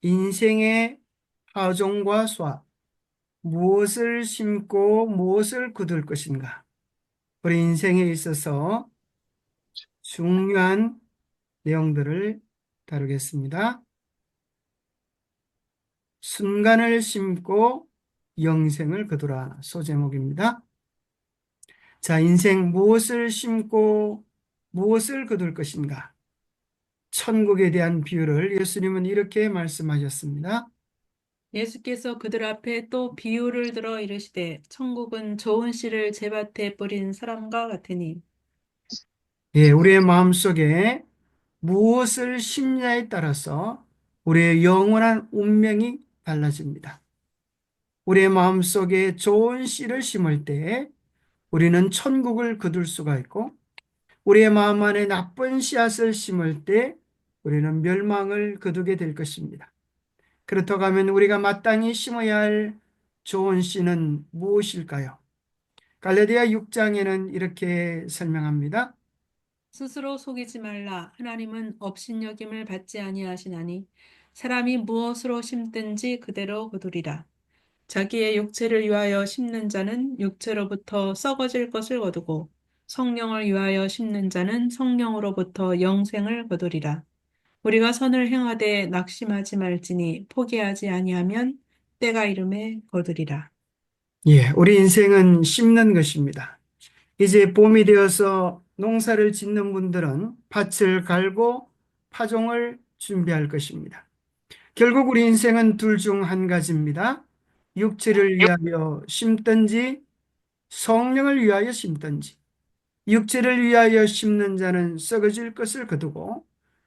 인생의 하종과 수학, 무엇을 심고 무엇을 거둘 것인가? 우리 인생에 있어서 중요한 내용들을 다루겠습니다. 순간을 심고 영생을 거두라 소제목입니다. 자, 인생 무엇을 심고 무엇을 거둘 것인가? 천국에 대한 비유를 예수님은 이렇게 말씀하셨습니다. 예수께서 그들 앞에 또 비유를 들어 이르시되 천국은 좋은 씨를 제밭에 뿌린 사람과 같으니 예, 우리의 마음속에 무엇을 심냐에 따라서 우리의 영원한 운명이 달라집니다. 우리의 마음속에 좋은 씨를 심을 때 우리는 천국을 거둘 수가 있고, 우리의 마음 안에 나쁜 씨앗을 심을 때 우리는 멸망을 거두게 될 것입니다. 그렇다고 하면 우리가 마땅히 심어야 할 좋은 씨는 무엇일까요? 갈라디아 6장에는 이렇게 설명합니다. 스스로 속이지 말라. 하나님은 업신여김을 받지 아니하시나니 사람이 무엇으로 심든지 그대로 거두리라. 자기의 육체를 위하여 심는 자는 육체로부터 썩어질 것을 거두고 성령을 위하여 심는 자는 성령으로부터 영생을 거두리라. 우리가 선을 행하되 낙심하지 말지니 포기하지 아니하면 때가 이름에 거두리라. 예, 우리 인생은 심는 것입니다. 이제 봄이 되어서 농사를 짓는 분들은 밭을 갈고 파종을 준비할 것입니다. 결국 우리 인생은 둘 중 한 가지입니다. 육체를 위하여 심든지 성령을 위하여 심든지. 육체를 위하여 심는 자는 썩어질 것을 거두고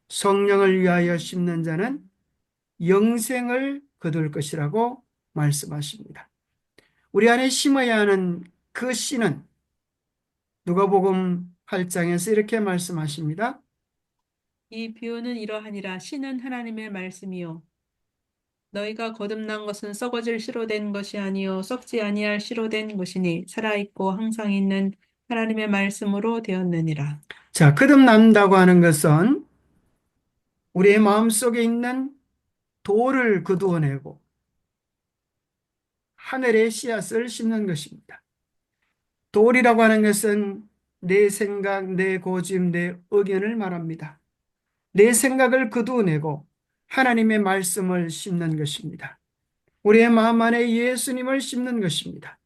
성령을 위하여 심는 자는 영생을 거둘 것이라고 말씀하십니다. 우리 안에 심어야 하는 그 씨는 누가복음 8장에서 이렇게 말씀하십니다. 이 비유는 이러하니라. 씨는 하나님의 말씀이요 너희가 거듭난 것은 썩어질 씨로 된 것이 아니요 썩지 아니할 씨로 된 것이니 살아있고 항상 있는 하나님의 말씀으로 되었느니라. 자, 거듭난다고 하는 것은 우리의 마음속에 있는 돌을 거두어내고 하늘의 씨앗을 심는 것입니다. 돌이라고 하는 것은 내 생각, 내 고집, 내 의견을 말합니다. 내 생각을 거두어내고 하나님의 말씀을 심는 것입니다. 우리의 마음 안에 예수님을 심는 것입니다.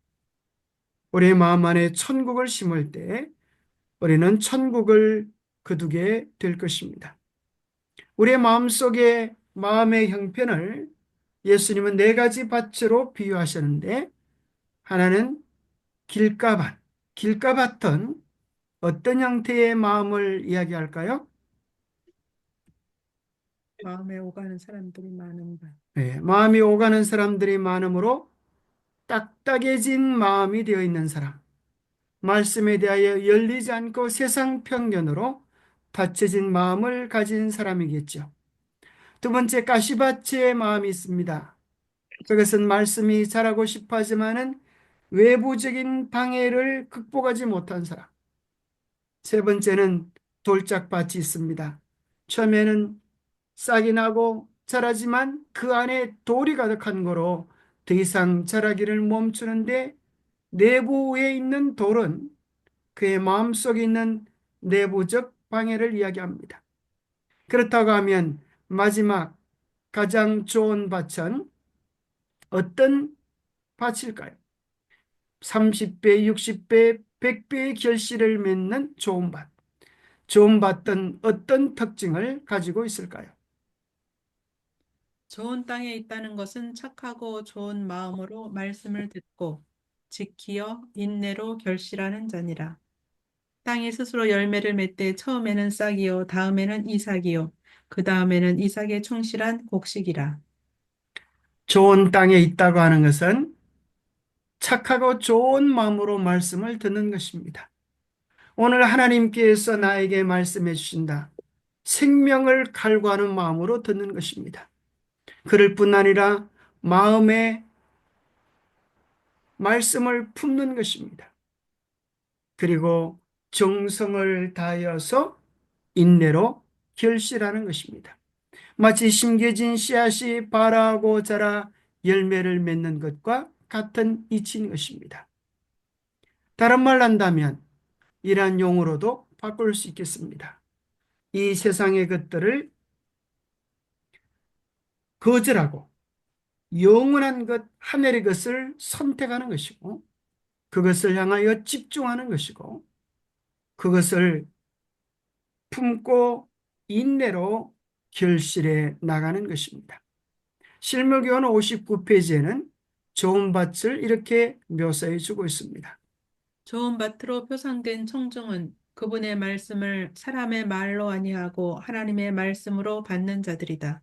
우리의 마음 안에 천국을 심을 때 우리는 천국을 거두게 될 것입니다. 우리의 마음속에 마음의 형편을 예수님은 네 가지 밭으로 비유하셨는데, 하나는 길가밭, 길가밭은 어떤 형태의 마음을 이야기할까요? 마음에 오가는 사람들이 많은 바. 네, 마음이 오가는 사람들이 많으므로 딱딱해진 마음이 되어 있는 사람, 말씀에 대하여 열리지 않고 세상 편견으로 닫혀진 마음을 가진 사람이겠죠. 두 번째, 가시밭의 마음이 있습니다. 그것은 말씀이 자라고 싶어 하지만은 외부적인 방해를 극복하지 못한 사람. 세 번째는 돌짝밭이 있습니다. 처음에는 싹이 나고 자라지만 그 안에 돌이 가득한 거로 더 이상 자라기를 멈추는데, 내부에 있는 돌은 그의 마음속에 있는 내부적 방해를 이야기합니다. 그렇다고 하면 마지막 가장 좋은 밭은 어떤 밭일까요? 30배, 60배, 100배의 결실을 맺는 좋은 밭. 좋은 밭은 어떤 특징을 가지고 있을까요? 좋은 땅에 있다는 것은 착하고 좋은 마음으로 말씀을 듣고 지키어 인내로 결실하는 자니라. 땅이 스스로 열매를 맺되 처음에는 싹이요 다음에는 이삭이요 그 다음에는 이삭의 충실한 곡식이라. 좋은 땅에 있다고 하는 것은 착하고 좋은 마음으로 말씀을 듣는 것입니다. 오늘 하나님께서 나에게 말씀해 주신다. 생명을 갈구하는 마음으로 듣는 것입니다. 그럴 뿐 아니라 마음에 말씀을 품는 것입니다. 그리고 정성을 다하여서 인내로 결실하는 것입니다. 마치 심겨진 씨앗이 발하고 자라 열매를 맺는 것과 같은 이치인 것입니다. 다른 말로 한다면 이러한 용어로도 바꿀 수 있겠습니다. 이 세상의 것들을 거절하고 영원한 것, 하늘의 것을 선택하는 것이고, 그것을 향하여 집중하는 것이고, 그것을 품고 인내로 결실해 나가는 것입니다. 실무교훈 59페이지에는 좋은 밭을 이렇게 묘사해 주고 있습니다. 좋은 밭으로 표상된 청중은 그분의 말씀을 사람의 말로 아니하고 하나님의 말씀으로 받는 자들이다.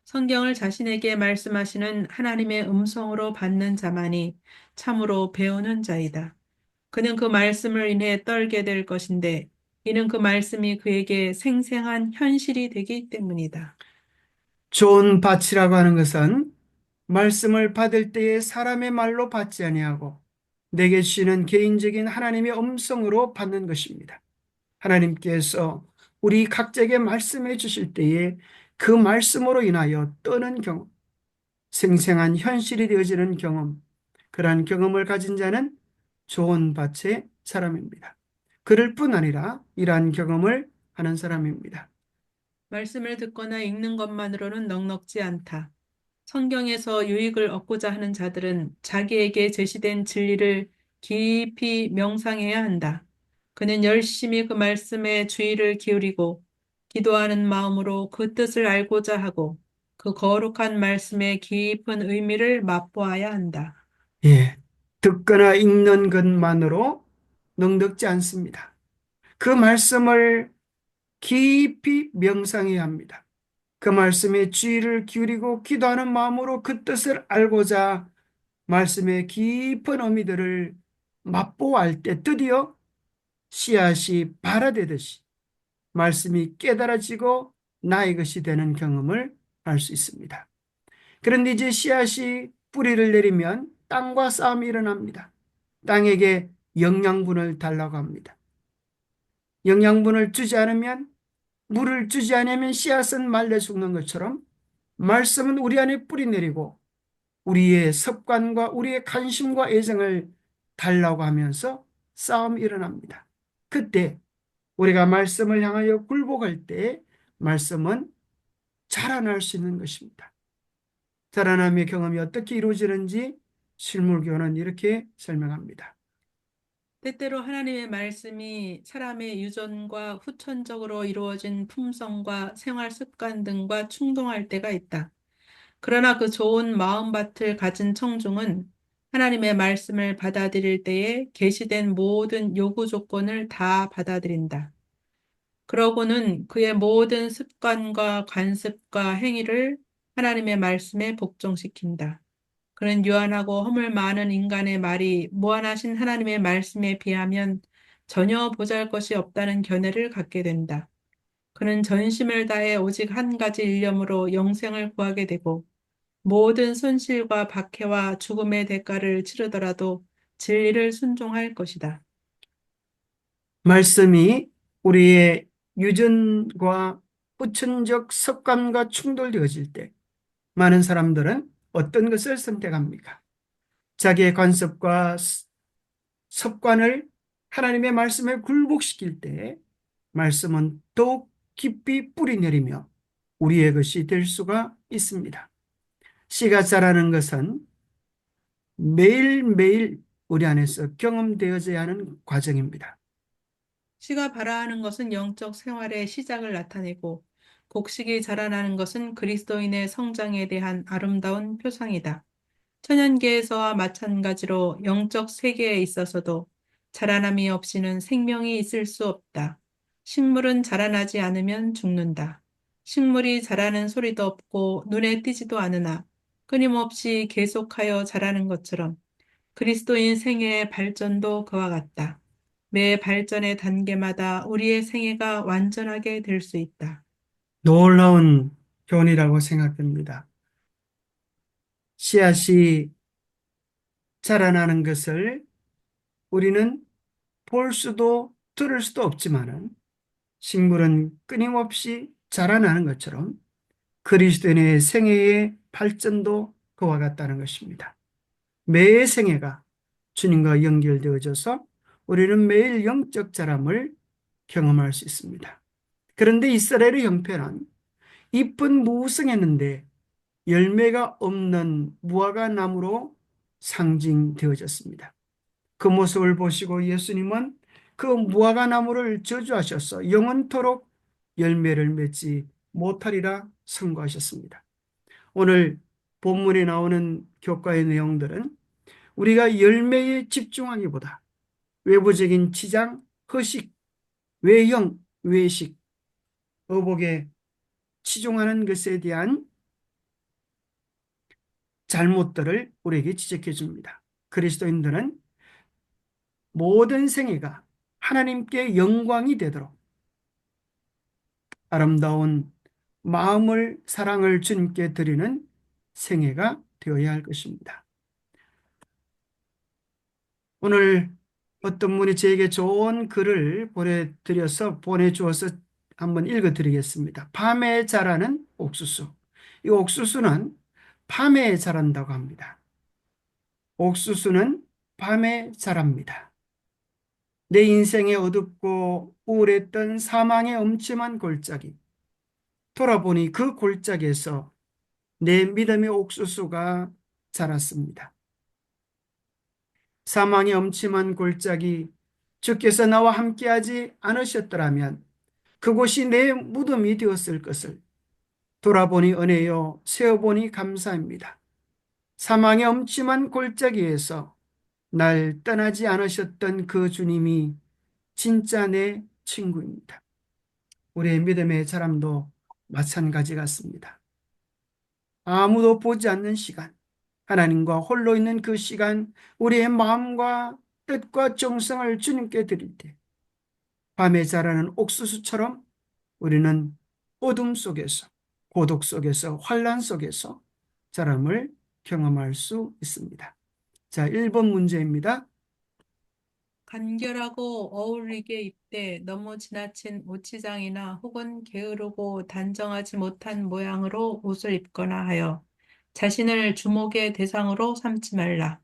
성경을 자신에게 말씀하시는 하나님의 음성으로 받는 자만이 참으로 배우는 자이다. 그는 그 말씀을 인해 떨게 될 것인데 이는 그 말씀이 그에게 생생한 현실이 되기 때문이다. 좋은 밭이라고 하는 것은 말씀을 받을 때에 사람의 말로 받지 아니하고 내게 주시는 개인적인 하나님의 음성으로 받는 것입니다. 하나님께서 우리 각자에게 말씀해 주실 때에 그 말씀으로 인하여 떠는 경험, 생생한 현실이 되어지는 경험, 그러한 경험을 가진 자는 좋은 밭의 사람입니다. 그럴 뿐 아니라 이러한 경험을 하는 사람입니다. 말씀을 듣거나 읽는 것만으로는 넉넉지 않다. 성경에서 유익을 얻고자 하는 자들은 자기에게 제시된 진리를 깊이 명상해야 한다. 그는 열심히 그 말씀에 주의를 기울이고 기도하는 마음으로 그 뜻을 알고자 하고 그 거룩한 말씀의 깊은 의미를 맛보아야 한다. 예, 듣거나 읽는 것만으로 넉넉지 않습니다. 그 말씀을 깊이 명상해야 합니다. 그 말씀에 주의를 기울이고 기도하는 마음으로 그 뜻을 알고자 말씀의 깊은 의미들을 맛보할 때 드디어 씨앗이 발화되듯이 말씀이 깨달아지고 나의 것이 되는 경험을 할 수 있습니다. 그런데 이제 씨앗이 뿌리를 내리면 땅과 싸움이 일어납니다. 땅에게 영양분을 달라고 합니다. 영양분을 주지 않으면, 물을 주지 않으면 씨앗은 말려 죽는 것처럼 말씀은 우리 안에 뿌리 내리고 우리의 습관과 우리의 관심과 애정을 달라고 하면서 싸움이 일어납니다. 그때 우리가 말씀을 향하여 굴복할 때 말씀은 자라날 수 있는 것입니다. 자라남의 경험이 어떻게 이루어지는지 실물교는 이렇게 설명합니다. 때때로 하나님의 말씀이 사람의 유전과 후천적으로 이루어진 품성과 생활 습관 등과 충동할 때가 있다. 그러나 그 좋은 마음밭을 가진 청중은 하나님의 말씀을 받아들일 때에 계시된 모든 요구 조건을 다 받아들인다. 그러고는 그의 모든 습관과 관습과 행위를 하나님의 말씀에 복종시킨다. 그는 유한하고 허물 많은 인간의 말이 무한하신 하나님의 말씀에 비하면 전혀 보잘것이 없다는 견해를 갖게 된다. 그는 전심을 다해 오직 한 가지 일념으로 영생을 구하게 되고 모든 손실과 박해와 죽음의 대가를 치르더라도 진리를 순종할 것이다. 말씀이 우리의 유전과 후천적 습관과 충돌되어질 때 많은 사람들은 어떤 것을 선택합니까? 자기의 관습과 습관을 하나님의 말씀에 굴복시킬 때 말씀은 더욱 깊이 뿌리 내리며 우리의 것이 될 수가 있습니다. 씨가 자라는 것은 매일매일 우리 안에서 경험되어져야 하는 과정입니다. 씨가 발화하는 것은 영적 생활의 시작을 나타내고 곡식이 자라나는 것은 그리스도인의 성장에 대한 아름다운 표상이다. 천연계에서와 마찬가지로 영적 세계에 있어서도 자라남이 없이는 생명이 있을 수 없다. 식물은 자라나지 않으면 죽는다. 식물이 자라는 소리도 없고 눈에 띄지도 않으나 끊임없이 계속하여 자라는 것처럼 그리스도인 생애의 발전도 그와 같다. 매 발전의 단계마다 우리의 생애가 완전하게 될 수 있다. 놀라운 교훈이라고 생각됩니다. 씨앗이 자라나는 것을 우리는 볼 수도 들을 수도 없지만은 식물은 끊임없이 자라나는 것처럼 그리스도인의 생애의 발전도 그와 같다는 것입니다. 매의 생애가 주님과 연결되어져서 우리는 매일 영적 자람을 경험할 수 있습니다. 그런데 이스라엘의 형편은 잎은 무성했는데 열매가 없는 무화과 나무로 상징되어졌습니다. 그 모습을 보시고 예수님은 그 무화과 나무를 저주하셔서 영원토록 열매를 맺지 못하리라 선고하셨습니다. 오늘 본문에 나오는 교과의 내용들은 우리가 열매에 집중하기보다 외부적인 치장, 허식, 외형, 외식, 의복에 치중하는 것에 대한 잘못들을 우리에게 지적해 줍니다. 그리스도인들은 모든 생애가 하나님께 영광이 되도록 아름다운 마음을, 사랑을 주님께 드리는 생애가 되어야 할 것입니다. 오늘 어떤 분이 저에게 좋은 글을 보내주어서 한번 읽어드리겠습니다. 밤에 자라는 옥수수. 이 옥수수는 밤에 자란다고 합니다. 옥수수는 밤에 자랍니다. 내 인생에 어둡고 우울했던 사망의 엄침한 골짜기. 돌아보니 그 골짜기에서 내 믿음의 옥수수가 자랐습니다. 사망의 엄침한 골짜기, 주께서 나와 함께하지 않으셨더라면 그곳이 내 무덤이 되었을 것을 돌아보니 은혜요, 세어보니 감사합니다. 사망의 엄침한 골짜기에서 날 떠나지 않으셨던 그 주님이 진짜 내 친구입니다. 우리의 믿음의 자람도 마찬가지 같습니다. 아무도 보지 않는 시간, 하나님과 홀로 있는 그 시간, 우리의 마음과 뜻과 정성을 주님께 드릴 때 밤에 자라는 옥수수처럼 우리는 어둠 속에서, 고독 속에서, 환란 속에서 자람을 경험할 수 있습니다. 자, 1번 문제입니다. 간결하고 어울리게 입되 너무 지나친 모치장이나 혹은 게으르고 단정하지 못한 모양으로 옷을 입거나 하여 자신을 주목의 대상으로 삼지 말라.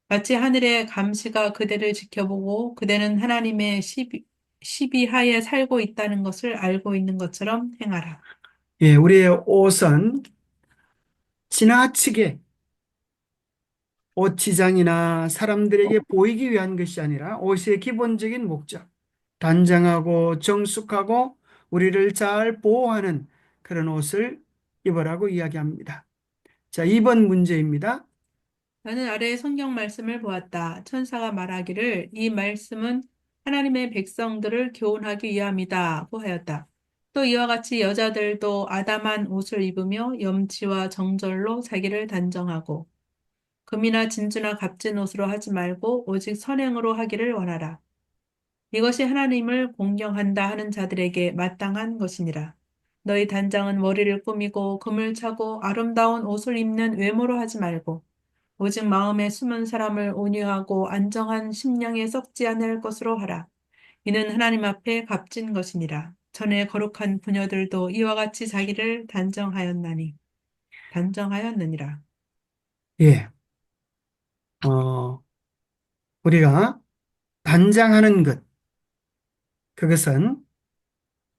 마치 하늘의 감시가 그대를 지켜보고 그대는 하나님의 시비하에 살고 있다는 것을 알고 있는 것처럼 행하라. 예, 우리의 옷은 지나치게 옷 지장이나 사람들에게 보이기 위한 것이 아니라 옷의 기본적인 목적, 단정하고 정숙하고 우리를 잘 보호하는 그런 옷을 입으라고 이야기합니다. 자, 2번 문제입니다. 나는 아래의 성경 말씀을 보았다. 천사가 말하기를 이 말씀은 하나님의 백성들을 교훈하기 위함이다고 하였다. 또 이와 같이 여자들도 아담한 옷을 입으며 염치와 정절로 자기를 단정하고 금이나 진주나 값진 옷으로 하지 말고 오직 선행으로 하기를 원하라. 이것이 하나님을 공경한다 하는 자들에게 마땅한 것이니라. 너희 단장은 머리를 꾸미고 금을 차고 아름다운 옷을 입는 외모로 하지 말고 오직 마음에 숨은 사람을 온유하고 안정한 심령에 썩지 않을 것으로 하라. 이는 하나님 앞에 값진 것이니라. 전에 거룩한 부녀들도 이와 같이 자기를 단정하였느니라. 예, 우리가 단장하는 것, 그것은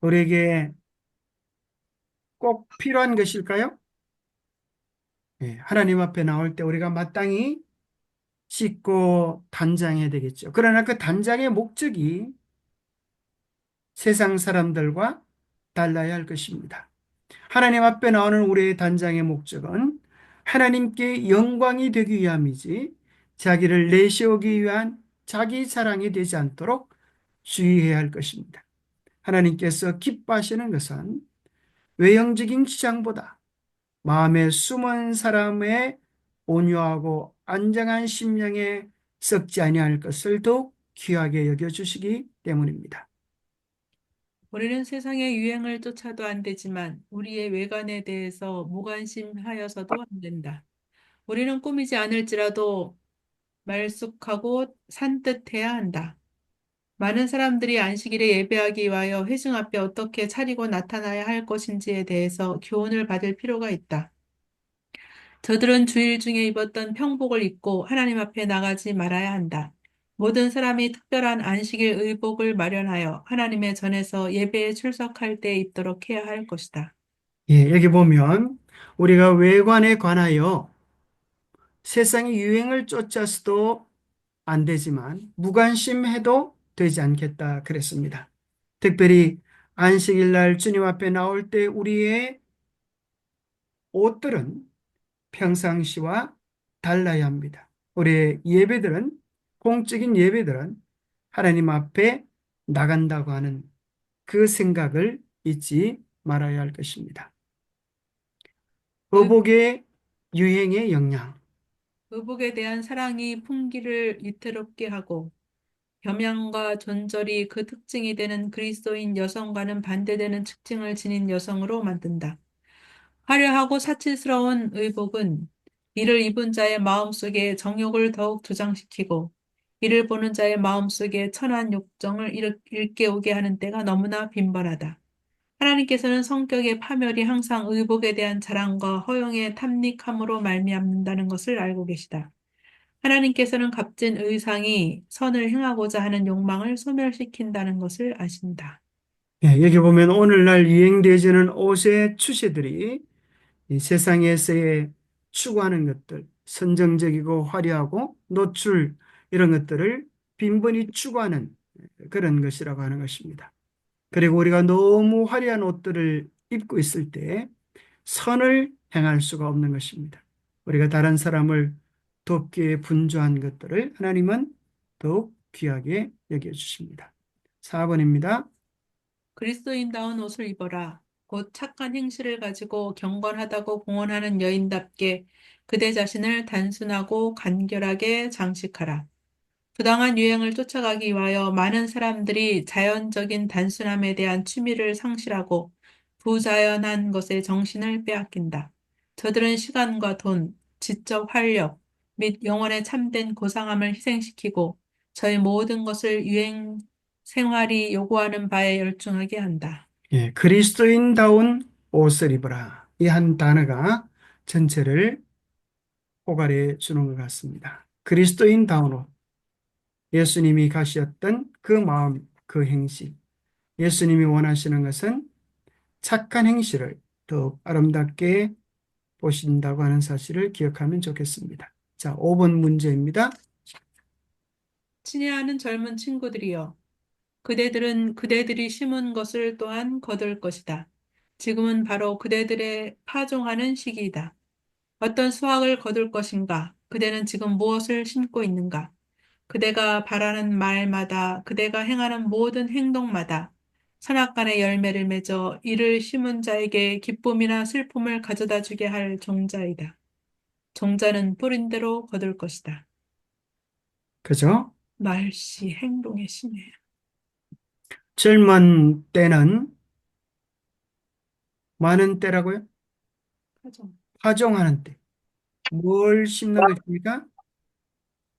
우리에게 꼭 필요한 것일까요? 예, 하나님 앞에 나올 때 우리가 마땅히 씻고 단장해야 되겠죠. 그러나 그 단장의 목적이 세상 사람들과 달라야 할 것입니다. 하나님 앞에 나오는 우리의 단장의 목적은 하나님께 영광이 되기 위함이지 자기를 내세우기 위한 자기 자랑이 되지 않도록 주의해야 할 것입니다. 하나님께서 기뻐하시는 것은 외형적인 치장보다 마음에 숨은 사람의 온유하고 안정한 심령에 썩지 아니할 것을 더욱 귀하게 여겨주시기 때문입니다. 우리는 세상의 유행을 쫓아도 안 되지만 우리의 외관에 대해서 무관심하여서도 안 된다. 우리는 꾸미지 않을지라도 말쑥하고 산뜻해야 한다. 많은 사람들이 안식일에 예배하기 위하여 회중 앞에 어떻게 차리고 나타나야 할 것인지에 대해서 교훈을 받을 필요가 있다. 저들은 주일 중에 입었던 평복을 입고 하나님 앞에 나가지 말아야 한다. 모든 사람이 특별한 안식일 의복을 마련하여 하나님의 전에서 예배에 출석할 때 입도록 해야 할 것이다. 예, 여기 보면 우리가 외관에 관하여 세상의 유행을 쫓아서도 안 되지만 무관심해도 되지 않겠다 그랬습니다. 특별히 안식일 날 주님 앞에 나올 때 우리의 옷들은 평상시와 달라야 합니다. 우리의 예배들은, 공적인 예배들은 하나님 앞에 나간다고 하는 그 생각을 잊지 말아야 할 것입니다. 의- 의복의 유행의 영향. 의복에 대한 사랑이 풍기를 위태롭게 하고 겸양과 존절이 그 특징이 되는 그리스도인 여성과는 반대되는 특징을 지닌 여성으로 만든다. 화려하고 사치스러운 의복은 이를 입은 자의 마음속에 정욕을 더욱 조장시키고 이를 보는 자의 마음속에 천한 욕정을 일깨우게 하는 때가 너무나 빈번하다. 하나님께서는 성격의 파멸이 항상 의복에 대한 자랑과 허영의 탐닉함으로 말미암는다는 것을 알고 계시다. 하나님께서는 값진 의상이 선을 행하고자 하는 욕망을 소멸시킨다는 것을 아신다. 예, 여기 보면 오늘날 유행되어지는 옷의 추세들이 이 세상에서의 추구하는 것들, 선정적이고 화려하고 노출 이런 것들을 빈번히 추구하는 그런 것이라고 하는 것입니다. 그리고 우리가 너무 화려한 옷들을 입고 있을 때 선을 행할 수가 없는 것입니다. 우리가 다른 사람을 돕기에 분주한 것들을 하나님은 더욱 귀하게 여겨주십니다. 4번입니다. 그리스도인다운 옷을 입어라. 곧 착한 행실을 가지고 경건하다고 공언하는 여인답게 그대 자신을 단순하고 간결하게 장식하라. 부당한 유행을 쫓아가기 위하여 많은 사람들이 자연적인 단순함에 대한 취미를 상실하고 부자연한 것에 정신을 빼앗긴다. 저들은 시간과 돈, 지적 활력 및 영혼의 참된 고상함을 희생시키고 저희 모든 것을 유행 생활이 요구하는 바에 열중하게 한다. 예, 그리스도인다운 옷을 입어라. 이 한 단어가 전체를 포괄해 주는 것 같습니다. 그리스도인다운 옷. 예수님이 가셨던 그 마음, 그 행실. 예수님이 원하시는 것은 착한 행실을 더 아름답게 보신다고 하는 사실을 기억하면 좋겠습니다. 자, 5번 문제입니다. 친애하는 젊은 친구들이여, 그대들은 그대들이 심은 것을 또한 거둘 것이다. 지금은 바로 그대들의 파종하는 시기이다. 어떤 수확을 거둘 것인가? 그대는 지금 무엇을 심고 있는가? 그대가 바라는 말마다, 그대가 행하는 모든 행동마다 선악간의 열매를 맺어 이를 심은 자에게 기쁨이나 슬픔을 가져다 주게 할 종자이다. 종자는 뿌린 대로 거둘 것이다. 그죠? 말씨 행동의 신이에요. 젊은 때는 많은 때라고요? 파종. 파종하는 때. 뭘 심는 것입니까?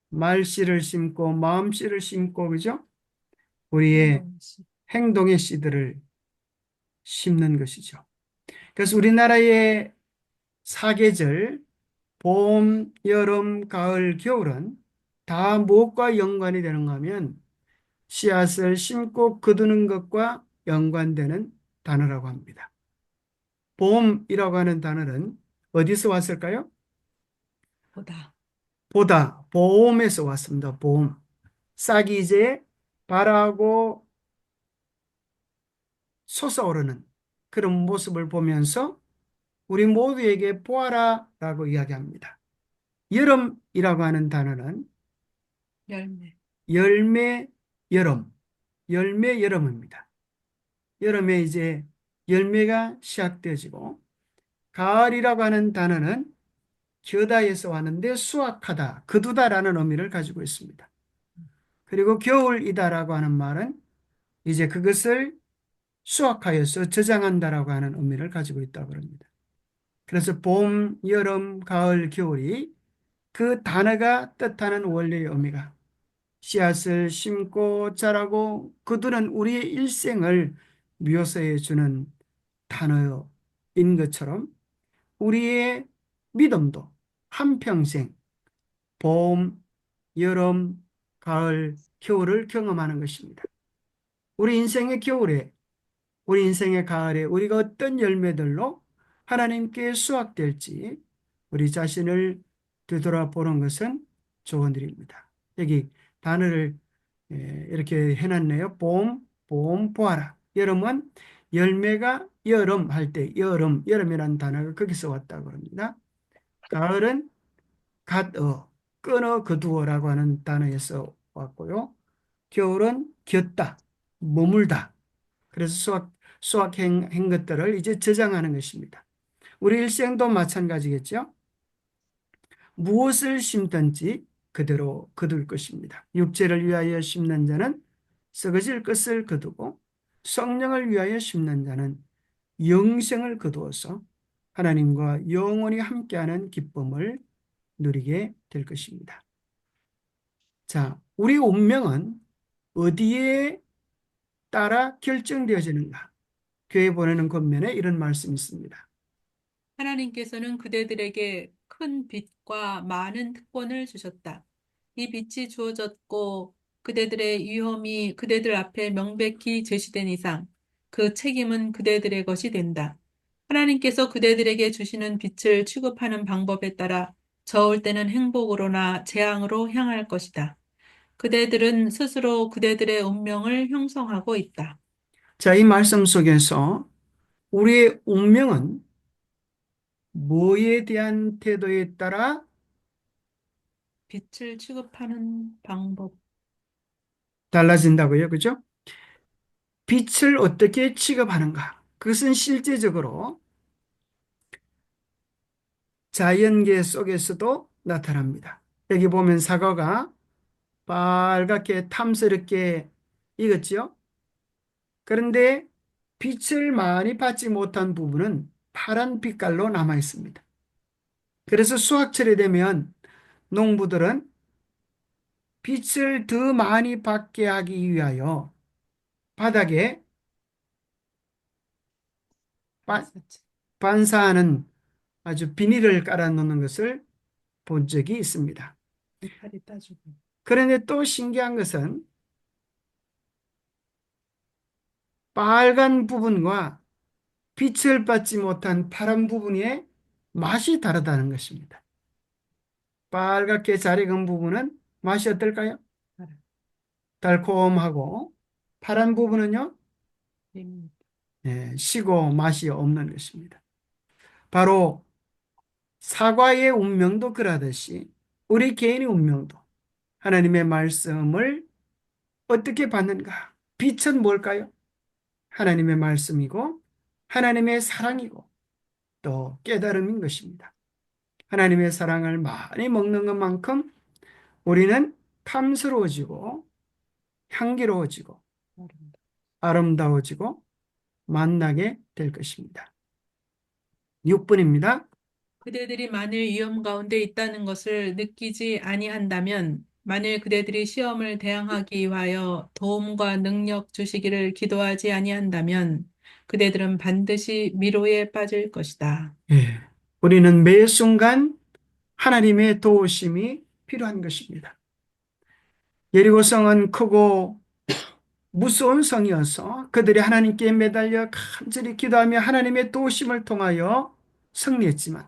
말씨를 심고 마음씨를 심고 그죠? 우리의 행동의 신. 행동의 씨들을 심는 것이죠. 그래서 우리나라의 사계절 봄, 여름, 가을, 겨울은 다 무엇과 연관이 되는가 하면 씨앗을 심고 거두는 것과 연관되는 단어라고 합니다. 봄이라고 하는 단어는 어디서 왔을까요? 보다. 보다, 보험에서 왔습니다. 보험. 싹이 이제 발하고 솟아오르는 그런 모습을 보면서 우리 모두에게 보아라 라고 이야기합니다. 여름이라고 하는 단어는 열매. 열매 여름, 열매 여름입니다. 여름에 이제 열매가 시작되어지고 가을이라고 하는 단어는 겨다에서 왔는데 수확하다, 거두다라는 의미를 가지고 있습니다. 그리고 겨울이다라고 하는 말은 이제 그것을 수확하여서 저장한다라고 하는 의미를 가지고 있다고 합니다. 그래서 봄, 여름, 가을, 겨울이 그 단어가 뜻하는 원래의 의미가 씨앗을 심고 자라고 그들은 우리의 일생을 묘사해 주는 단어인 것처럼 우리의 믿음도 한평생 봄, 여름, 가을, 겨울을 경험하는 것입니다. 우리 인생의 겨울에, 우리 인생의 가을에 우리가 어떤 열매들로 하나님께 수확될지 우리 자신을 되돌아보는 것은 좋은 일입니다. 여기 단어를 이렇게 해놨네요. 봄 보아라. 여름은 열매가 여름 할 때 여름이라는 단어가 거기서 왔다고 합니다. 가을은 끊어 거두어라고 하는 단어에서 왔고요. 겨울은 겼다, 머물다. 그래서 수확한 것들을 이제 저장하는 것입니다. 우리 일생도 마찬가지겠죠. 무엇을 심든지 그대로 거둘 것입니다. 육체를 위하여 심는 자는 썩어질 것을 거두고 성령을 위하여 심는 자는 영생을 거두어서 하나님과 영원히 함께하는 기쁨을 누리게 될 것입니다. 자, 우리 운명은 어디에 따라 결정되어지는가? 교회 보내는 권면에 이런 말씀이 있습니다. 하나님께서는 그대들에게 큰 빛과 많은 특권을 주셨다. 이 빛이 주어졌고 그대들의 위험이 그대들 앞에 명백히 제시된 이상 그 책임은 그대들의 것이 된다. 하나님께서 그대들에게 주시는 빛을 취급하는 방법에 따라 저을 때는 행복으로나 재앙으로 향할 것이다. 그대들은 스스로 그대들의 운명을 형성하고 있다. 자, 이 말씀 속에서 우리의 운명은 뭐에 대한 태도에 따라 빛을 취급하는 방법. 달라진다고요. 그죠? 빛을 어떻게 취급하는가? 그것은 실제적으로 자연계 속에서도 나타납니다. 여기 보면 사과가 빨갛게 탐스럽게 익었죠? 그런데 빛을 많이 받지 못한 부분은 파란 빛깔로 남아 있습니다. 그래서 수확철이 되면 농부들은 빛을 더 많이 받게 하기 위하여 바닥에 반사하는 아주 비닐을 깔아 놓는 것을 본 적이 있습니다. 이파리 따주고. 그런데 또 신기한 것은 빨간 부분과 빛을 받지 못한 파란 부분의 맛이 다르다는 것입니다. 빨갛게 잘 익은 부분은 맛이 어떨까요? 달콤하고 파란 부분은요, 시고 맛이 없는 것입니다. 바로 사과의 운명도 그러하듯이 우리 개인의 운명도 하나님의 말씀을 어떻게 받는가? 빛은 뭘까요? 하나님의 말씀이고 하나님의 사랑이고 또 깨달음인 것입니다. 하나님의 사랑을 많이 먹는 것만큼 우리는 탐스러워지고 향기로워지고 아름다워지고 만나게 될 것입니다. 6분입니다. 그대들이 만일 위험 가운데 있다는 것을 느끼지 아니한다면, 만일 그대들이 시험을 대항하기 위하여 도움과 능력 주시기를 기도하지 아니한다면, 그대들은 반드시 미로에 빠질 것이다. 예, 우리는 매 순간 하나님의 도우심이 필요한 것입니다. 예리고성은 크고 무서운 성이어서 그들이 하나님께 매달려 간절히 기도하며 하나님의 도우심을 통하여 승리했지만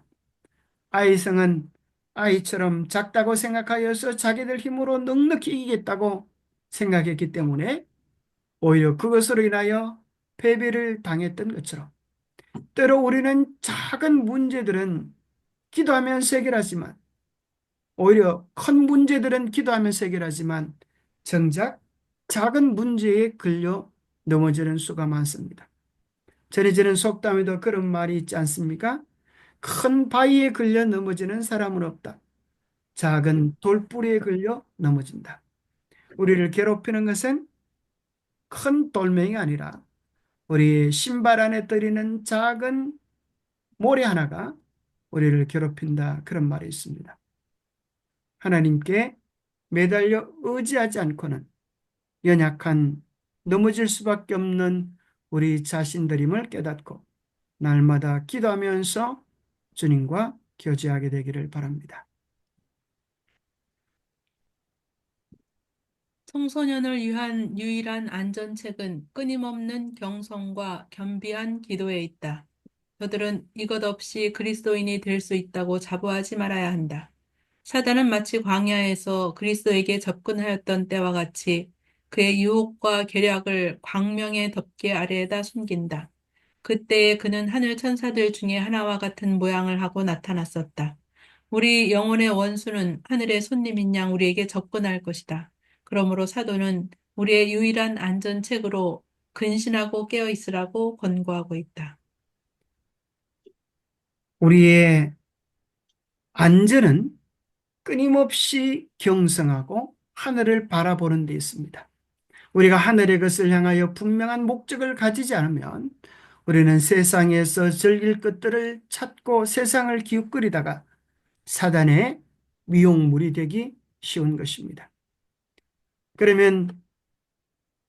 아이성은 아이처럼 작다고 생각하여서 자기들 힘으로 넉넉히 이기겠다고 생각했기 때문에 오히려 그것으로 인하여 패배를 당했던 것처럼 때로 우리는 작은 문제들은 기도하면서 해결하지만 오히려 큰 문제들은 기도하면서 해결하지만 정작 작은 문제에 걸려 넘어지는 수가 많습니다. 전해지는 속담에도 그런 말이 있지 않습니까? 큰 바위에 걸려 넘어지는 사람은 없다. 작은 돌뿌리에 걸려 넘어진다. 우리를 괴롭히는 것은 큰 돌멩이 아니라 우리 신발 안에 들이는 작은 모래 하나가 우리를 괴롭힌다. 그런 말이 있습니다. 하나님께 매달려 의지하지 않고는 연약한 넘어질 수밖에 없는 우리 자신들임을 깨닫고 날마다 기도하면서 주님과 교제하게 되기를 바랍니다. 청소년을 위한 유일한 안전책은 끊임없는 경성과 겸비한 기도에 있다. 저들은 이것 없이 그리스도인이 될 수 있다고 자부하지 말아야 한다. 사단은 마치 광야에서 그리스도에게 접근하였던 때와 같이 그의 유혹과 계략을 광명의 덮개 아래에다 숨긴다. 그때에 그는 하늘 천사들 중에 하나와 같은 모양을 하고 나타났었다. 우리 영혼의 원수는 하늘의 손님인 양 우리에게 접근할 것이다. 그러므로 사도는 우리의 유일한 안전책으로 근신하고 깨어 있으라고 권고하고 있다. 우리의 안전은 끊임없이 경성하고 하늘을 바라보는 데 있습니다. 우리가 하늘의 것을 향하여 분명한 목적을 가지지 않으면 우리는 세상에서 즐길 것들을 찾고 세상을 기웃거리다가 사단의 미용물이 되기 쉬운 것입니다. 그러면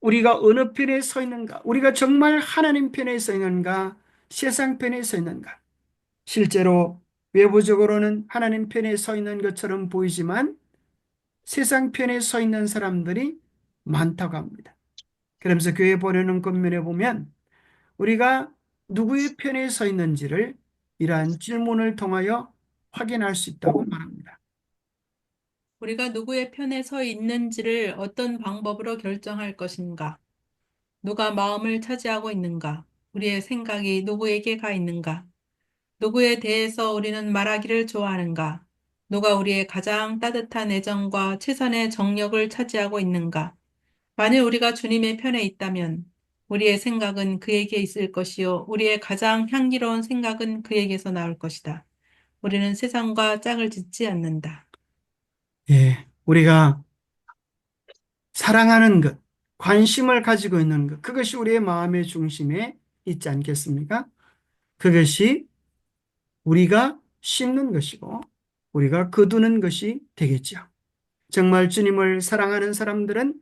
우리가 어느 편에 서 있는가? 우리가 정말 하나님 편에 서 있는가? 세상 편에 서 있는가? 실제로 외부적으로는 하나님 편에 서 있는 것처럼 보이지만 세상 편에 서 있는 사람들이 많다고 합니다. 그러면서 교회 보내는 권면에 보면 우리가 누구의 편에 서 있는지를 이러한 질문을 통하여 확인할 수 있다고 말합니다. 우리가 누구의 편에 서 있는지를 어떤 방법으로 결정할 것인가? 누가 마음을 차지하고 있는가? 우리의 생각이 누구에게 가 있는가? 누구에 대해서 우리는 말하기를 좋아하는가? 누가 우리의 가장 따뜻한 애정과 최선의 정력을 차지하고 있는가? 만일 우리가 주님의 편에 있다면 우리의 생각은 그에게 있을 것이요. 우리의 가장 향기로운 생각은 그에게서 나올 것이다. 우리는 세상과 짝을 짓지 않는다. 예, 우리가 사랑하는 것, 관심을 가지고 있는 것, 그것이 우리의 마음의 중심에 있지 않겠습니까? 그것이 우리가 심는 것이고 우리가 거두는 것이 되겠죠. 정말 주님을 사랑하는 사람들은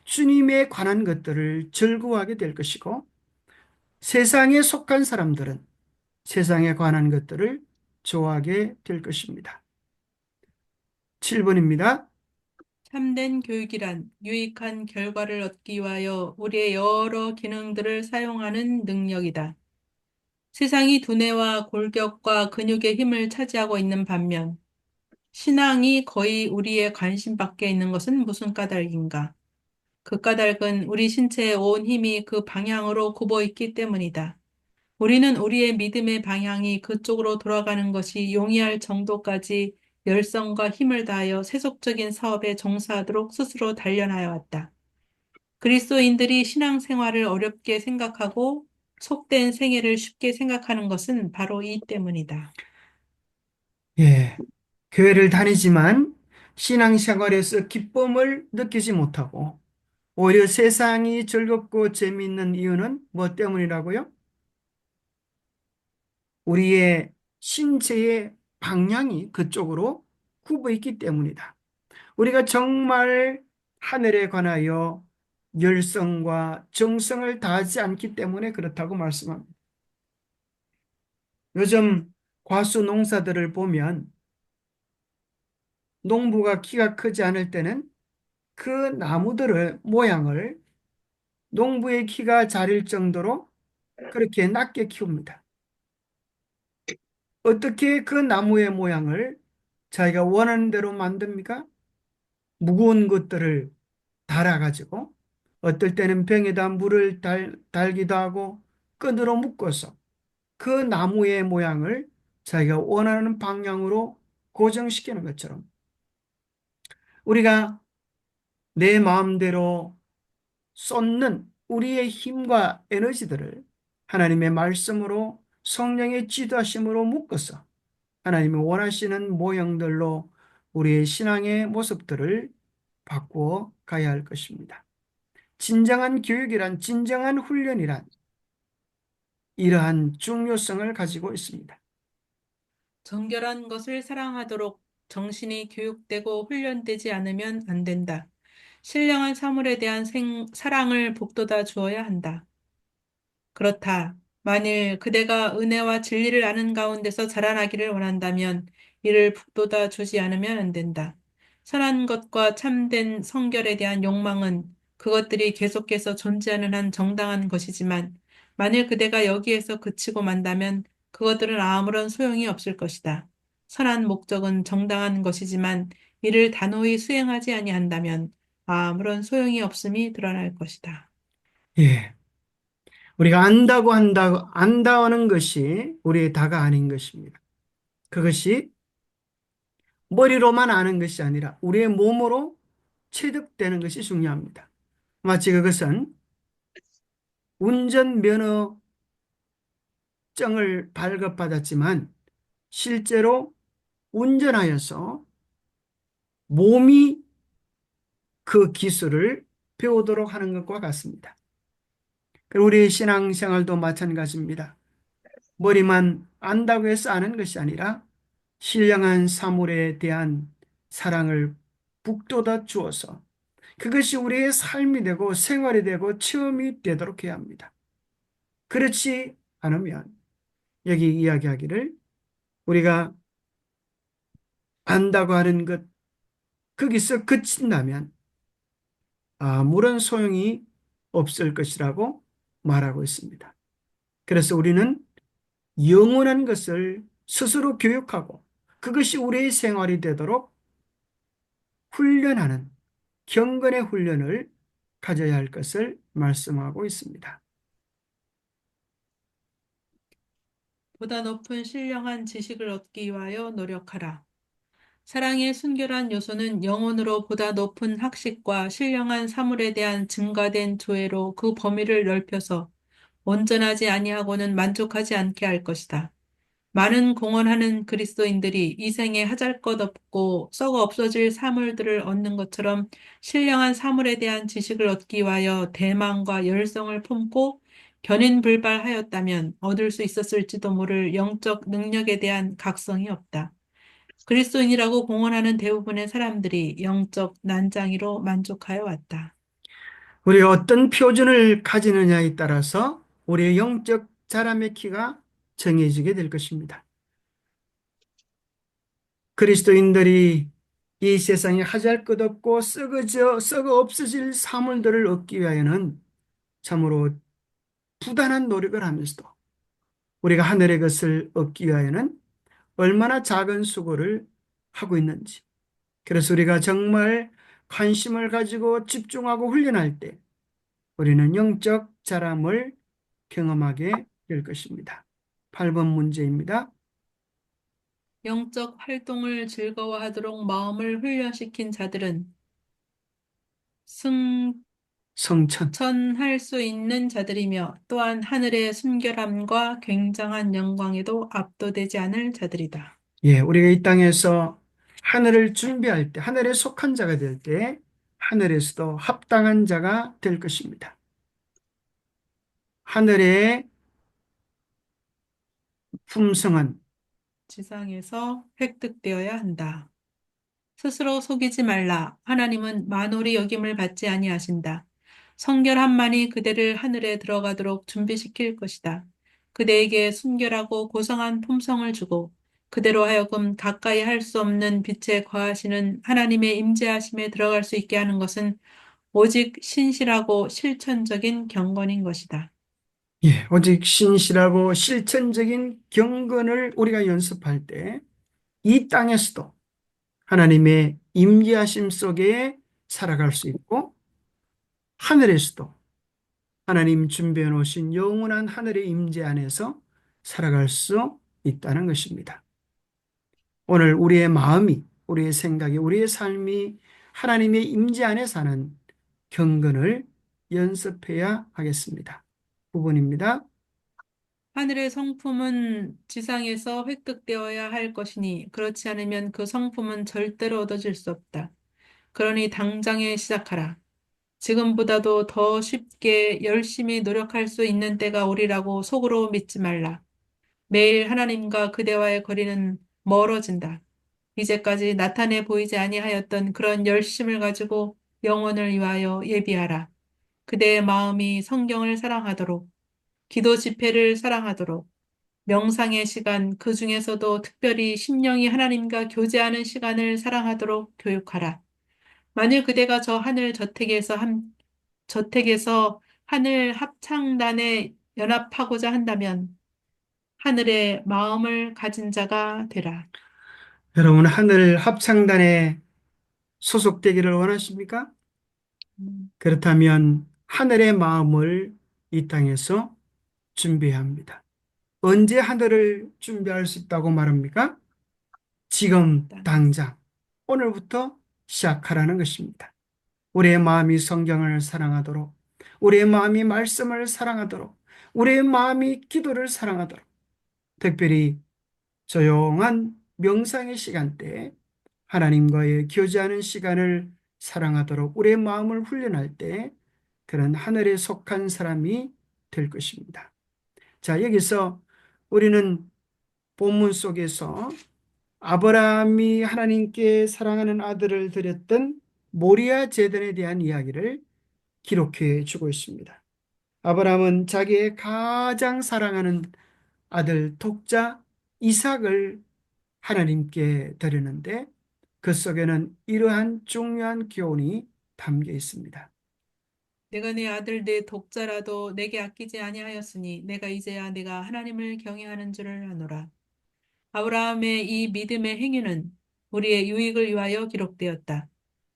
주님에 관한 것들을 즐거워하게 될 것이고 세상에 속한 사람들은 세상에 관한 것들을 좋아하게 될 것입니다. 7번입니다. 참된 교육이란 유익한 결과를 얻기 위하여 우리의 여러 기능들을 사용하는 능력이다. 세상이 두뇌와 골격과 근육의 힘을 차지하고 있는 반면 신앙이 거의 우리의 관심 밖에 있는 것은 무슨 까닭인가? 그 까닭은 우리 신체의 온 힘이 그 방향으로 굽어 있기 때문이다. 우리는 우리의 믿음의 방향이 그쪽으로 돌아가는 것이 용이할 정도까지 열성과 힘을 다하여 세속적인 사업에 종사하도록 스스로 단련하여 왔다. 그리스도인들이 신앙생활을 어렵게 생각하고 속된 생애를 쉽게 생각하는 것은 바로 이 때문이다. 예, 교회를 다니지만 신앙생활에서 기쁨을 느끼지 못하고 오히려 세상이 즐겁고 재미있는 이유는 뭐 때문이라고요? 우리의 신체의 방향이 그쪽으로 굽어 있기 때문이다. 우리가 정말 하늘에 관하여 열성과 정성을 다하지 않기 때문에 그렇다고 말씀합니다. 요즘 과수 농사들을 보면 농부가 키가 크지 않을 때는 그 나무들의 모양을 농부의 키가 작을 정도로 그렇게 낮게 키웁니다. 어떻게 그 나무의 모양을 자기가 원하는 대로 만듭니까? 무거운 것들을 달아가지고 어떨 때는 병에다 물을 달기도 하고 끈으로 묶어서 그 나무의 모양을 자기가 원하는 방향으로 고정시키는 것처럼 우리가 내 마음대로 쏟는 우리의 힘과 에너지들을 하나님의 말씀으로 성령의 지도하심으로 묶어서 하나님이 원하시는 모형들로 우리의 신앙의 모습들을 바꾸어 가야 할 것입니다. 진정한 교육이란, 진정한 훈련이란 이러한 중요성을 가지고 있습니다. 정결한 것을 사랑하도록 정신이 교육되고 훈련되지 않으면 안 된다. 신령한 사물에 대한 사랑을 북돋아 주어야 한다. 그렇다. 만일 그대가 은혜와 진리를 아는 가운데서 자라나기를 원한다면 이를 북돋아 주지 않으면 안 된다. 선한 것과 참된 성결에 대한 욕망은 그것들이 계속해서 존재하는 한 정당한 것이지만 만일 그대가 여기에서 그치고 만다면 그것들은 아무런 소용이 없을 것이다. 선한 목적은 정당한 것이지만 이를 단호히 수행하지 아니한다면 아무런 소용이 없음이 드러날 것이다. 예. 우리가 안다는 것이 우리의 다가 아닌 것입니다. 그것이 머리로만 아는 것이 아니라 우리의 몸으로 체득되는 것이 중요합니다. 마치 그것은 운전면허증을 발급받았지만 실제로 운전하여서 몸이 그 기술을 배우도록 하는 것과 같습니다. 우리의 신앙생활도 마찬가지입니다. 머리만 안다고 해서 아는 것이 아니라 신령한 사물에 대한 사랑을 북돋아 주어서 그것이 우리의 삶이 되고 생활이 되고 체험이 되도록 해야 합니다. 그렇지 않으면 여기 이야기하기를 우리가 안다고 하는 것 거기서 그친다면 아무런 소용이 없을 것이라고 말하고 있습니다. 그래서 우리는 영원한 것을 스스로 교육하고 그것이 우리의 생활이 되도록 훈련하는 경건의 훈련을 가져야 할 것을 말씀하고 있습니다. 보다 높은 신령한 지식을 얻기 위하여 노력하라. 사랑의 순결한 요소는 영혼으로 보다 높은 학식과 신령한 사물에 대한 증가된 조회로 그 범위를 넓혀서 온전하지 아니하고는 만족하지 않게 할 것이다. 많은 공헌하는 그리스도인들이 이 생에 하잘것없고 썩어 없어질 사물들을 얻는 것처럼 신령한 사물에 대한 지식을 얻기 위하여 대망과 열성을 품고 견인불발하였다면 얻을 수 있었을지도 모를 영적 능력에 대한 각성이 없다. 그리스도인이라고 공언하는 대부분의 사람들이 영적 난장이로 만족하여 왔다. 우리가 어떤 표준을 가지느냐에 따라서 우리의 영적 자람의 키가 정해지게 될 것입니다. 그리스도인들이 이 세상에 하잘것없고 썩어 없어질 사물들을 얻기 위하여는 참으로 부단한 노력을 하면서도 우리가 하늘의 것을 얻기 위하여는 얼마나 작은 수고를 하고 있는지. 그래서 우리가 정말 관심을 가지고 집중하고 훈련할 때 우리는 영적 자람을 경험하게 될 것입니다. 8번 문제입니다. 영적 활동을 즐거워하도록 마음을 훈련시킨 자들은 성천. 승천할 수 있는 자들이며 또한 하늘의 순결함과 굉장한 영광에도 압도되지 않을 자들이다. 예, 우리가 이 땅에서 하늘을 준비할 때, 하늘에 속한 자가 될 때, 하늘에서도 합당한 자가 될 것입니다. 하늘의 품성은 지상에서 획득되어야 한다. 스스로 속이지 말라. 하나님은 만홀이 여김을 받지 아니하신다. 성결함만이 그대를 하늘에 들어가도록 준비시킬 것이다. 그대에게 순결하고 고상한 품성을 주고 그대로 하여금 가까이 할 수 없는 빛에 거하시는 하나님의 임재하심에 들어갈 수 있게 하는 것은 오직 신실하고 실천적인 경건인 것이다. 예, 오직 신실하고 실천적인 경건을 우리가 연습할 때, 이 땅에서도 하나님의 임재하심 속에 살아갈 수 있고, 하늘에서도 하나님 준비해 놓으신 영원한 하늘의 임재 안에서 살아갈 수 있다는 것입니다. 오늘 우리의 마음이, 우리의 생각이, 우리의 삶이 하나님의 임재 안에 사는 경건을 연습해야 하겠습니다. 9번입니다. 하늘의 성품은 지상에서 획득되어야 할 것이니 그렇지 않으면 그 성품은 절대로 얻어질 수 없다. 그러니 당장에 시작하라. 지금보다도 더 쉽게 열심히 노력할 수 있는 때가 오리라고 속으로 믿지 말라. 매일 하나님과 그대와의 거리는 멀어진다. 이제까지 나타내 보이지 아니하였던 그런 열심을 가지고 영혼을 위하여 예비하라. 그대의 마음이 성경을 사랑하도록, 기도 집회를 사랑하도록, 명상의 시간, 그 중에서도 특별히 심령이 하나님과 교제하는 시간을 사랑하도록 교육하라. 만일 그대가 저 하늘 저택에서 하늘 합창단에 연합하고자 한다면 하늘의 마음을 가진 자가 되라. 여러분, 하늘 합창단에 소속되기를 원하십니까? 음, 그렇다면 하늘의 마음을 이 땅에서 준비해야 합니다. 언제 하늘을 준비할 수 있다고 말합니까? 지금 당장 오늘부터 시작하라는 것입니다. 우리의 마음이 성경을 사랑하도록, 우리의 마음이 말씀을 사랑하도록, 우리의 마음이 기도를 사랑하도록, 특별히 조용한 명상의 시간대에 하나님과의 교제하는 시간을 사랑하도록 우리의 마음을 훈련할 때 그런 하늘에 속한 사람이 될 것입니다. 자, 여기서 우리는 본문 속에서 아브라함이 하나님께 사랑하는 아들을 드렸던 모리아 제단에 대한 이야기를 기록해 주고 있습니다. 아브라함은 자기의 가장 사랑하는 아들 독자 이삭을 하나님께 드리는데 그 속에는 이러한 중요한 교훈이 담겨 있습니다. 내가 내 아들 내 독자라도 내게 아끼지 아니하였으니 내가 이제야 내가 하나님을 경외하는 줄을 아노라. 아브라함의 이 믿음의 행위는 우리의 유익을 위하여 기록되었다.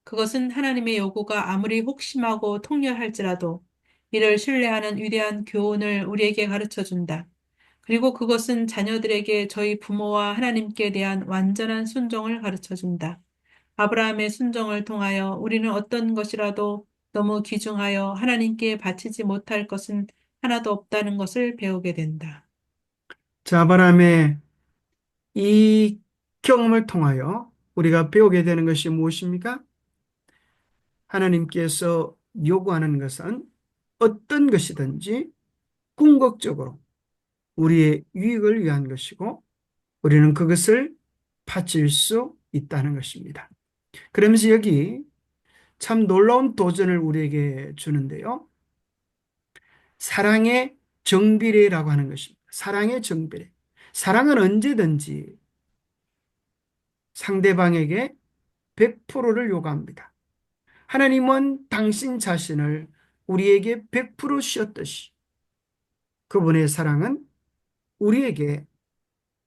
그것은 하나님의 요구가 아무리 혹심하고 통렬할지라도 이를 신뢰하는 위대한 교훈을 우리에게 가르쳐 준다. 그리고 그것은 자녀들에게 저희 부모와 하나님께 대한 완전한 순종을 가르쳐 준다. 아브라함의 순종을 통하여 우리는 어떤 것이라도 너무 귀중하여 하나님께 바치지 못할 것은 하나도 없다는 것을 배우게 된다. 자, 아브라함의 이 경험을 통하여 우리가 배우게 되는 것이 무엇입니까? 하나님께서 요구하는 것은 어떤 것이든지 궁극적으로 우리의 유익을 위한 것이고 우리는 그것을 바칠 수 있다는 것입니다. 그러면서 여기 참 놀라운 도전을 우리에게 주는데요. 사랑의 정비례라고 하는 것입니다. 사랑의 정비례. 사랑은 언제든지 상대방에게 100%를 요구합니다. 하나님은 당신 자신을 우리에게 100% 씌웠듯이 그분의 사랑은 우리에게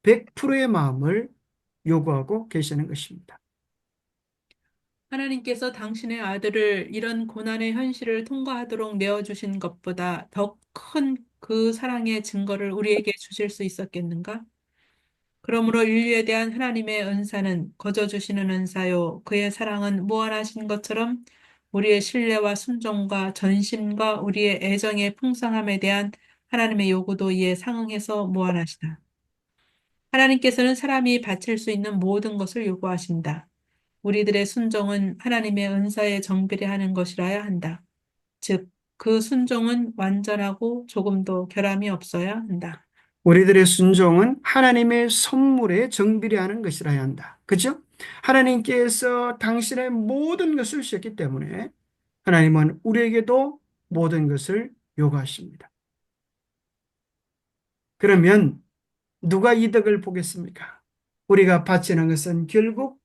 100%의 마음을 요구하고 계시는 것입니다. 하나님께서 당신의 아들을 이런 고난의 현실을 통과하도록 내어주신 것보다 더 큰 그 사랑의 증거를 우리에게 주실 수 있었겠는가? 그러므로 인류에 대한 하나님의 은사는 거저 주시는 은사요. 그의 사랑은 무한하신 것처럼 우리의 신뢰와 순종과 전심과 우리의 애정의 풍성함에 대한 하나님의 요구도 이에 상응해서 무한하시다. 하나님께서는 사람이 바칠 수 있는 모든 것을 요구하신다. 우리들의 순종은 하나님의 은사에 정비례하는 것이라야 한다. 즉, 그 순종은 완전하고 조금도 결함이 없어야 한다. 우리들의 순종은 하나님의 선물에 정비례하는 것이라야 한다. 그죠? 하나님께서 당신의 모든 것을 주셨기 때문에 하나님은 우리에게도 모든 것을 요구하십니다. 그러면 누가 이득을 보겠습니까? 우리가 바치는 것은 결국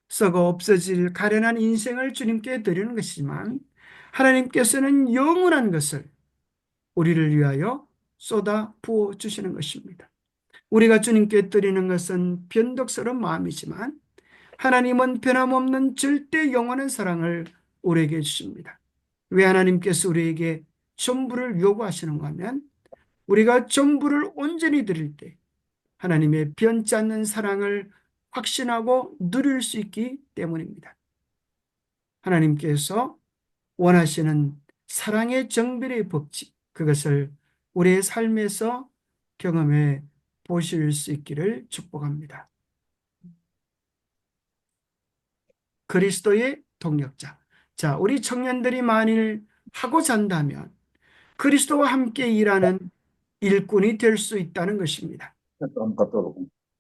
썩어 없어질 가련한 인생을 주님께 드리는 것이지만 하나님께서는 영원한 것을 우리를 위하여 쏟아 부어 주시는 것입니다. 우리가 주님께 드리는 것은 변덕스러운 마음이지만 하나님은 변함없는 절대 영원한 사랑을 우리에게 주십니다. 왜 하나님께서 우리에게 전부를 요구하시는가 하면 우리가 전부를 온전히 드릴 때 하나님의 변치 않는 사랑을 확신하고 누릴 수 있기 때문입니다. 하나님께서 원하시는 사랑의 정비례의 법칙, 그것을 우리의 삶에서 경험해 보실 수 있기를 축복합니다. 그리스도의 동력자. 자, 우리 청년들이 만일 하고자 한다면 그리스도와 함께 일하는 일꾼이 될 수 있다는 것입니다.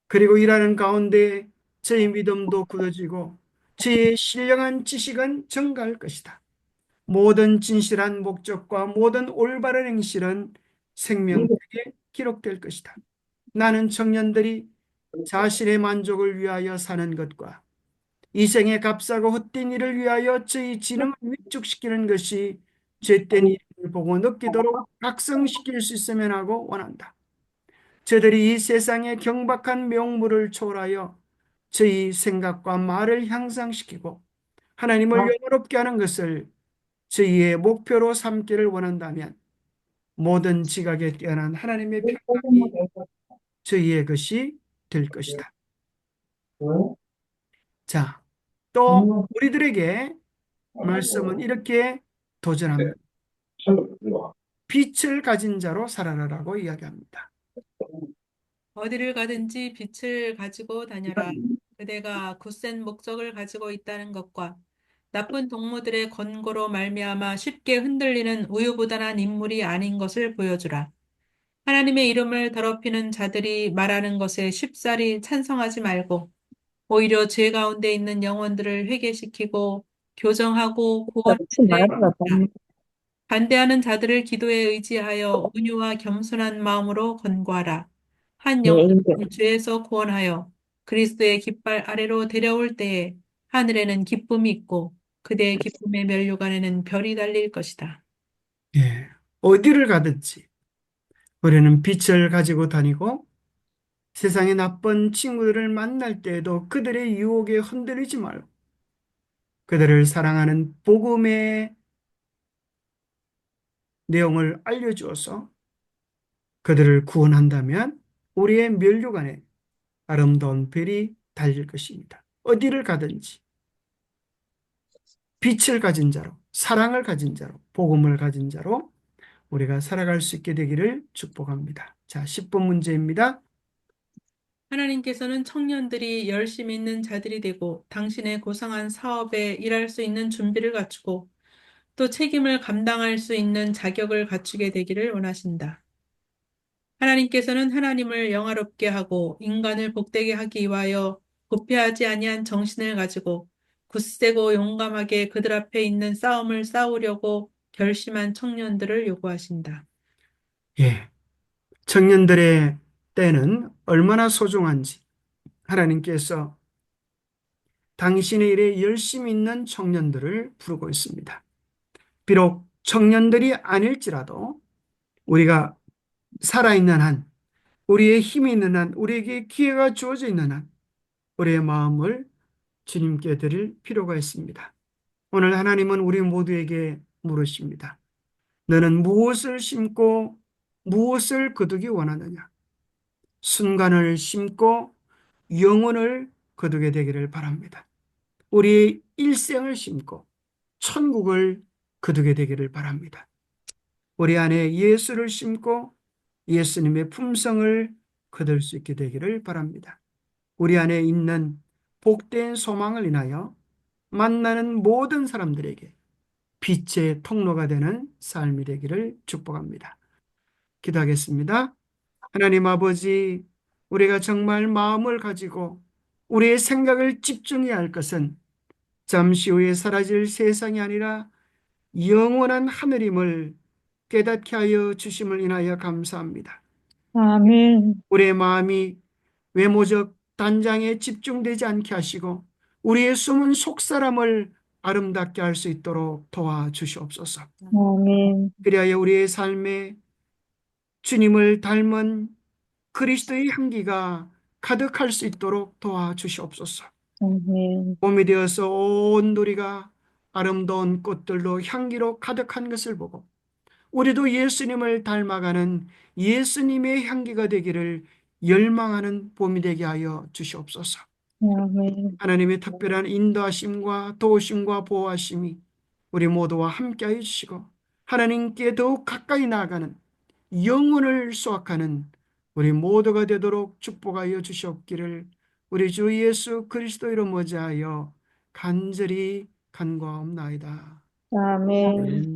그리고 일하는 가운데 저희 믿음도 굳어지고 저희의 신령한 지식은 증가할 것이다. 모든 진실한 목적과 모든 올바른 행실은 생명책에 기록될 것이다. 나는 청년들이 자신의 만족을 위하여 사는 것과 이 생에 값싸고 헛된 일을 위하여 저희 지능을 위축시키는 것이 죄된 일을 보고 느끼도록 각성시킬 수 있으면 하고 원한다. 저들이 이 세상의 경박한 명물을 초월하여 저희 생각과 말을 향상시키고 하나님을 영화롭게 하는 것을 저희의 목표로 삼기를 원한다면 모든 지각에 뛰어난 하나님의 평강이 저희의 것이 될 것이다. 자, 또 우리들에게 말씀은 이렇게 도전합니다. 빛을 가진 자로 살아라라고 이야기합니다. 어디를 가든지 빛을 가지고 다녀라. 그대가 굳센 목적을 가지고 있다는 것과 나쁜 동무들의 권고로 말미암아 쉽게 흔들리는 우유부단한 인물이 아닌 것을 보여주라. 하나님의 이름을 더럽히는 자들이 말하는 것에 쉽사리 찬성하지 말고 오히려 죄 가운데 있는 영혼들을 회개시키고 교정하고 구원하는 데 반대하는 자들을 기도에 의지하여 온유와 겸손한 마음으로 권고하라. 한 영혼을 죄에서 구원하여 그리스도의 깃발 아래로 데려올 때에 하늘에는 기쁨이 있고 그대의 기쁨의 면류관에는 별이 달릴 것이다. 예, 어디를 가든지 우리는 빛을 가지고 다니고 세상의 나쁜 친구들을 만날 때에도 그들의 유혹에 흔들리지 말고 그들을 사랑하는 복음의 내용을 알려주어서 그들을 구원한다면 우리의 면류관에 아름다운 별이 달릴 것입니다. 어디를 가든지 빛을 가진 자로, 사랑을 가진 자로, 복음을 가진 자로 우리가 살아갈 수 있게 되기를 축복합니다. 자, 10번 문제입니다. 하나님께서는 청년들이 열심히 있는 자들이 되고 당신의 고상한 사업에 일할 수 있는 준비를 갖추고 또 책임을 감당할 수 있는 자격을 갖추게 되기를 원하신다. 하나님께서는 하나님을 영화롭게 하고 인간을 복되게 하기 위하여 부패하지 아니한 정신을 가지고 굳세고 용감하게 그들 앞에 있는 싸움을 싸우려고 결심한 청년들을 요구하신다. 예, 청년들의 때는 얼마나 소중한지 하나님께서 당신의 일에 열심히 있는 청년들을 부르고 있습니다. 비록 청년들이 아닐지라도 우리가 살아있는 한, 우리의 힘이 있는 한, 우리에게 기회가 주어져 있는 한, 우리의 마음을 주님께 드릴 필요가 있습니다. 오늘 하나님은 우리 모두에게 물으십니다. 너는 무엇을 심고 무엇을 거두기 원하느냐? 순간을 심고 영혼을 거두게 되기를 바랍니다. 우리의 일생을 심고 천국을 거두게 되기를 바랍니다. 우리 안에 예수를 심고 예수님의 품성을 거둘 수 있게 되기를 바랍니다. 우리 안에 있는 복된 소망을 인하여 만나는 모든 사람들에게 빛의 통로가 되는 삶이 되기를 축복합니다. 기도하겠습니다. 하나님 아버지, 우리가 정말 마음을 가지고 우리의 생각을 집중해야 할 것은 잠시 후에 사라질 세상이 아니라 영원한 하늘임을 깨닫게 하여 주심을 인하여 감사합니다. 아멘. 우리의 마음이 외모적 단장에 집중되지 않게 하시고 우리의 숨은 속사람을 아름답게 할 수 있도록 도와주시옵소서. 아멘. 그리하여 우리의 삶에 주님을 닮은 그리스도의 향기가 가득할 수 있도록 도와주시옵소서. 아멘. 봄이 되어서 온 누리가 아름다운 꽃들로 향기로 가득한 것을 보고 우리도 예수님을 닮아가는 예수님의 향기가 되기를 열망하는 봄이 되게 하여 주시옵소서. 아멘. 하나님의 특별한 인도하심과 도우심과 보호하심이 우리 모두와 함께하여 주시고 하나님께 더욱 가까이 나아가는 영혼을 수확하는 우리 모두가 되도록 축복하여 주시옵기를 우리 주 예수 그리스도 이름 의지하여 간절히 간구하옵나이다. 아멘. 아멘.